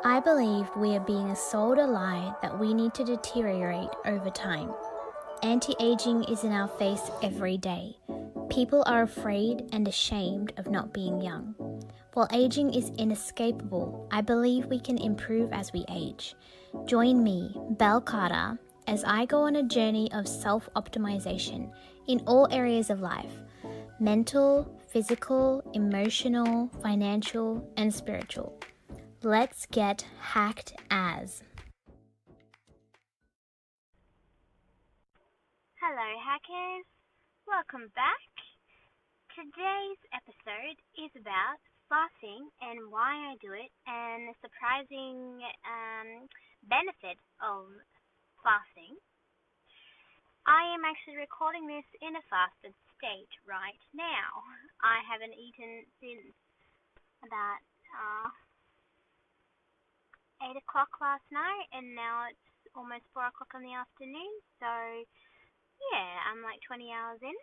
I believe we are being sold a lie that we need to deteriorate over time. Anti-aging is in our face every day. People are afraid and ashamed of not being young. While aging is inescapable, I believe we can improve as we age. Join me, Belle Carter, as I go on a journey of self-optimization in all areas of life: mental, physical, emotional, financial, and spiritual. Let's get hacked as. Hello, hackers. Welcome back. Today's episode is about fasting and why I do it and the surprising benefit of fasting. I am actually recording this in a fasted state right now. I haven't eaten since about 8 o'clock last night, and now it's almost 4 o'clock in the afternoon, so yeah, I'm like 20 hours in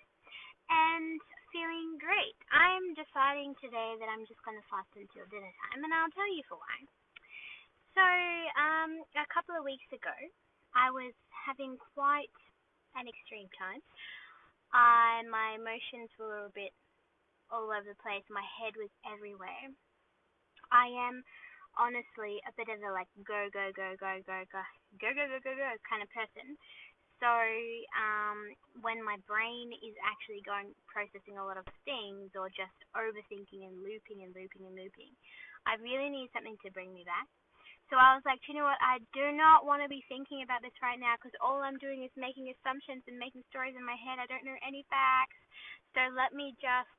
and feeling great. I'm deciding today that I'm just going to fast until dinner time, and I'll tell you for why. So, a couple of weeks ago, I was having quite an extreme time. My emotions were a bit all over the place. My head was everywhere. I am honestly a bit of a like go go go go go go go go go go go kind of person. So when my brain is actually processing a lot of things or just overthinking and looping and looping and looping, I really need something to bring me back. So I was like, you know what? I do not want to be thinking about this right now because all I'm doing is making assumptions and making stories in my head. I don't know any facts. So let me just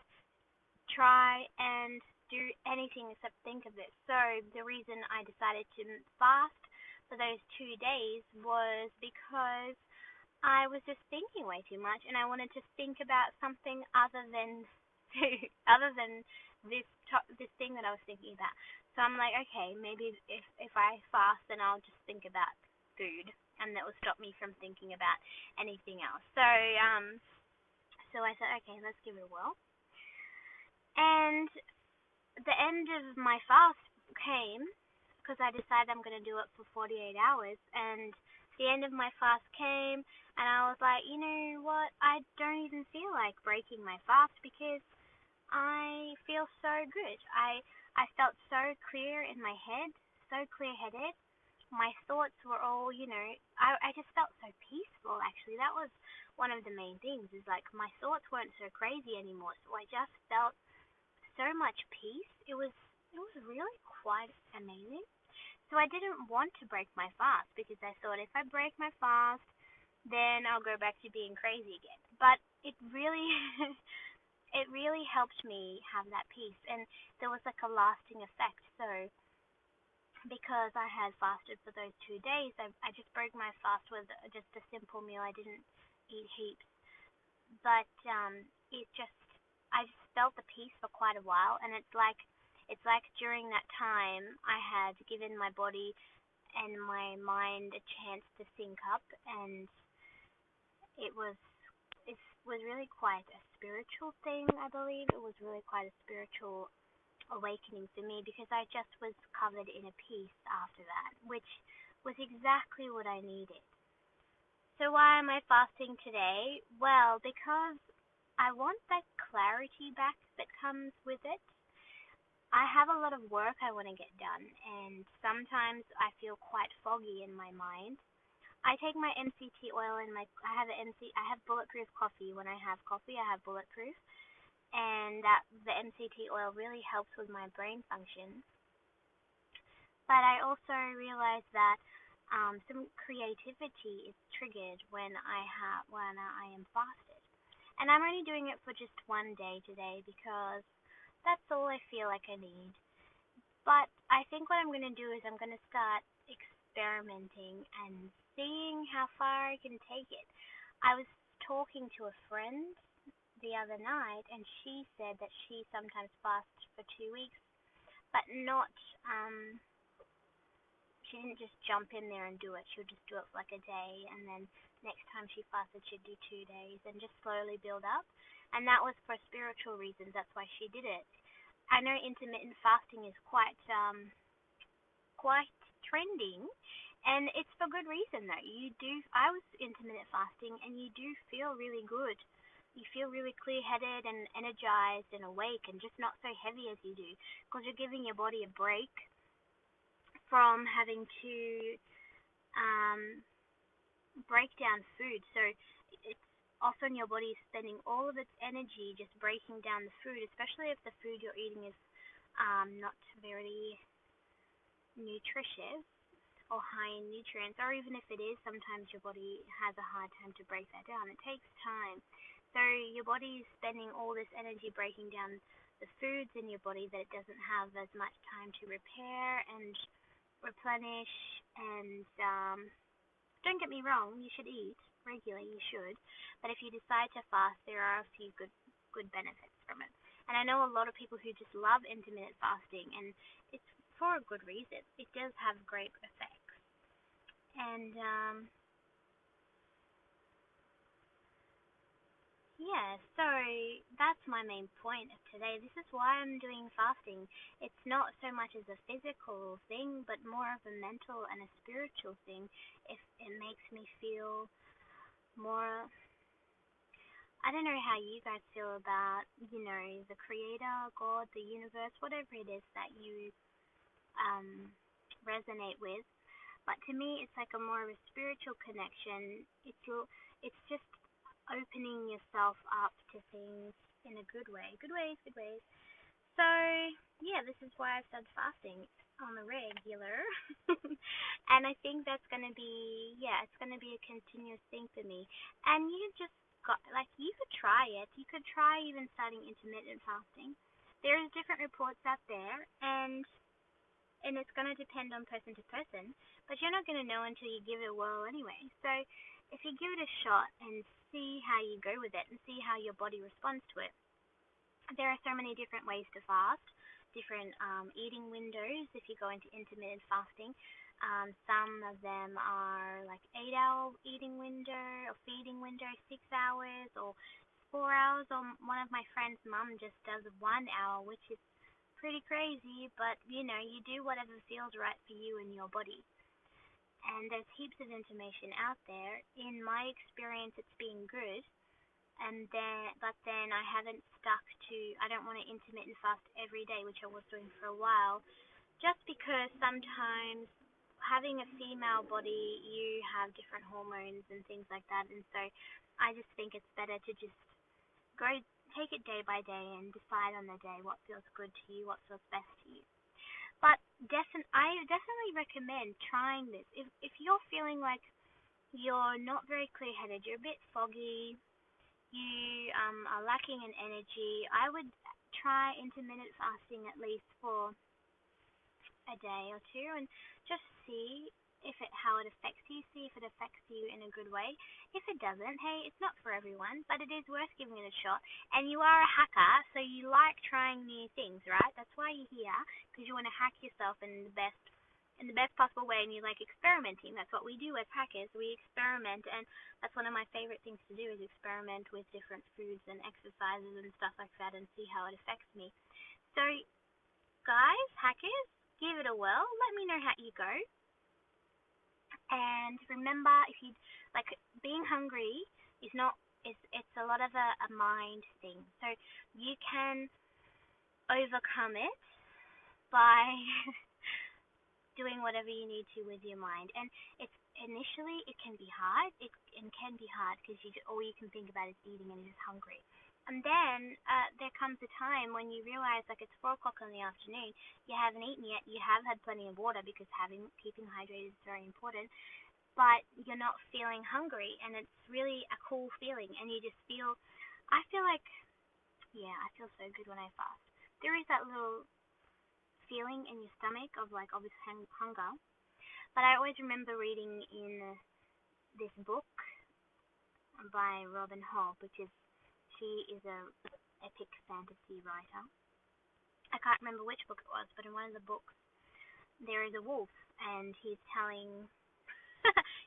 try and do anything except think of this. So the reason I decided to fast for those 2 days was because I was just thinking way too much, and I wanted to think about something other than other than this thing that I was thinking about. So I'm like, okay, maybe if I fast, then I'll just think about food, and that will stop me from thinking about anything else. So I said, okay, let's give it a whirl. And the end of my fast came because I decided I'm going to do it for 48 hours, and the end of my fast came, and I was like, you know what? I don't even feel like breaking my fast because I feel so good. I felt so clear in my head, so clear-headed. My thoughts were all, I just felt so peaceful, actually. That was one of the main things, is like my thoughts weren't so crazy anymore, so I just felt so much peace. It was really quite amazing. So I didn't want to break my fast because I thought if I break my fast, then I'll go back to being crazy again. But it really it really helped me have that peace, and there was like a lasting effect. So because I had fasted for those 2 days, I just broke my fast with just a simple meal. I didn't eat heaps, but it just I just felt the peace for quite a while, and it's like during that time I had given my body and my mind a chance to sync up, and it was it was really quite a spiritual thing. I believe it was really quite a spiritual awakening for me because I just was covered in a peace after that, which was exactly what I needed. So why am I fasting today? Well, because I want that clarity back that comes with it. I have a lot of work I want to get done, and sometimes I feel quite foggy in my mind. I take my MCT oil and I have bulletproof coffee. When I have coffee, I have bulletproof, and the MCT oil really helps with my brain function. But I also realize that some creativity is triggered when I am fasted, and I'm only doing it for just one day today because that's all I feel like I need. But I think what I'm going to do is I'm going to start experimenting and seeing how far I can take it. I was talking to a friend the other night, and she said that she sometimes fasts for 2 weeks, but not she didn't just jump in there and do it. She would just do it for like a day, and then next time she fasted, she'd do 2 days and just slowly build up. And that was for spiritual reasons. That's why she did it. I know intermittent fasting is quite trending, and it's for good reason though. I was intermittent fasting, and you do feel really good. You feel really clear-headed and energized and awake and just not so heavy as you do, because you're giving your body a break from having to um, break down food. So it's often your body is spending all of its energy just breaking down the food, especially if the food you're eating is not very nutritious or high in nutrients, or even if it is, sometimes your body has a hard time to break that down. It takes time. So your body is spending all this energy breaking down the foods in your body that it doesn't have as much time to repair and replenish. And don't get me wrong, you should eat regularly, you should. But if you decide to fast, there are a few good benefits from it. And I know a lot of people who just love intermittent fasting, and it's for a good reason. It does have great effects. And yeah, so that's my main point of today. This is why I'm doing fasting. It's not so much as a physical thing, but more of a mental and a spiritual thing. If it makes me feel more, I don't know how you guys feel about, the creator, God, the universe, whatever it is that you resonate with. But to me, it's like a more of a spiritual connection. It's just opening yourself up to things in a good way. Good ways, good ways. So, yeah, this is why I started fasting on the regular. And I think that's going to be, it's going to be a continuous thing for me. And you could try it. You could try even starting intermittent fasting. There's different reports out there, and it's going to depend on person to person, but you're not going to know until you give it a whirl anyway. So if you give it a shot and see how you go with it and see how your body responds to it, there are so many different ways to fast, different eating windows if you go into intermittent fasting. Some of them are like 8-hour eating window or feeding window, 6 hours or 4 hours, or one of my friend's mum just does 1 hour, which is pretty crazy, but you do whatever feels right for you and your body. And there's heaps of information out there. In my experience, it's been good. But then I haven't stuck to. I don't want to intermittent fast every day, which I was doing for a while, just because sometimes having a female body, you have different hormones and things like that, and so I just think it's better to just go take it day by day and decide on the day what feels good to you, what feels best to you. But I definitely recommend trying this. If you're feeling like you're not very clear-headed, you're a bit foggy, you are lacking in energy, I would try intermittent fasting at least for a day or two and just see how it affects you, see if it affects you in a good way. If it doesn't, hey, it's not for everyone, but it is worth giving it a shot. And you are a hacker, so you like trying new things, right? That's why you're here, because you want to hack yourself in the best possible way, and you like experimenting. That's what we do as hackers. We experiment, and that's one of my favorite things to do is experiment with different foods and exercises and stuff like that and see how it affects me. So, guys, hackers, give it a whirl. Let me know how you go. And remember, if you being hungry is not it's a lot of a mind thing. So you can overcome it by doing whatever you need to with your mind. And initially it can be hard. It can be hard because all you can think about is eating and you're just hungry. And then there comes a time when you realize it's 4 o'clock in the afternoon, you haven't eaten yet, you have had plenty of water because keeping hydrated is very important, but you're not feeling hungry, and it's really a cool feeling, and you just I feel so good when I fast. There is that little feeling in your stomach of this hunger, but I always remember reading in this book by Robin Hobb, she is a epic fantasy writer. I can't remember which book it was, but in one of the books there is a wolf, and he's telling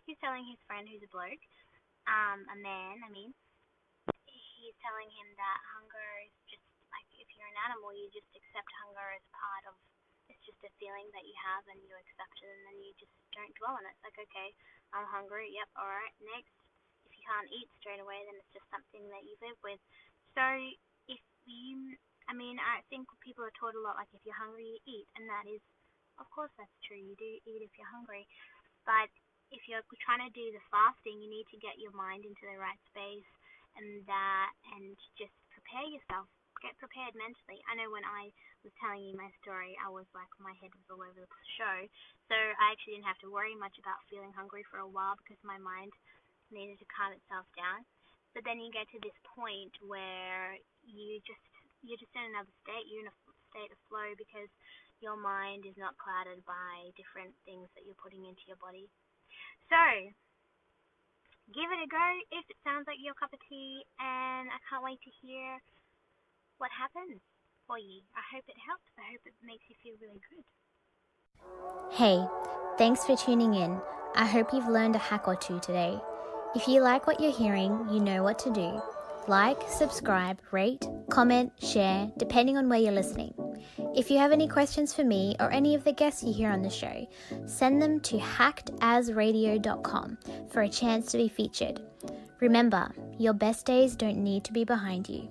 his friend, who's a bloke, a man, he's telling him that hunger is just if you're an animal, you just accept hunger as part of it's just a feeling that you have and you accept it and then you just don't dwell on it. It's like, okay, I'm hungry, yep, alright, next. If you can't eat straight away, then it's just something that you live with. So if you, I think people are taught a lot, like if you're hungry, you eat, and that is, of course that's true, you do eat if you're hungry. But if you're trying to do the fasting, you need to get your mind into the right space and just prepare yourself. Get prepared mentally. I know when I was telling you my story, I was like, my head was all over the show. So I actually didn't have to worry much about feeling hungry for a while because my mind needed to calm itself down. But then you get to this point where you're just in another state. You're in a state of flow because your mind is not clouded by different things that you're putting into your body. So give it a go if it sounds like your cup of tea, and I can't wait to hear what happens for you. I hope it helps. I hope it makes you feel really good. Hey, thanks for tuning in. I hope you've learned a hack or two today. If you like what you're hearing, you know what to do. Like, subscribe, rate, comment, share, depending on where you're listening. If you have any questions for me or any of the guests you hear on the show, send them to hackedasradio.com for a chance to be featured. Remember, your best days don't need to be behind you.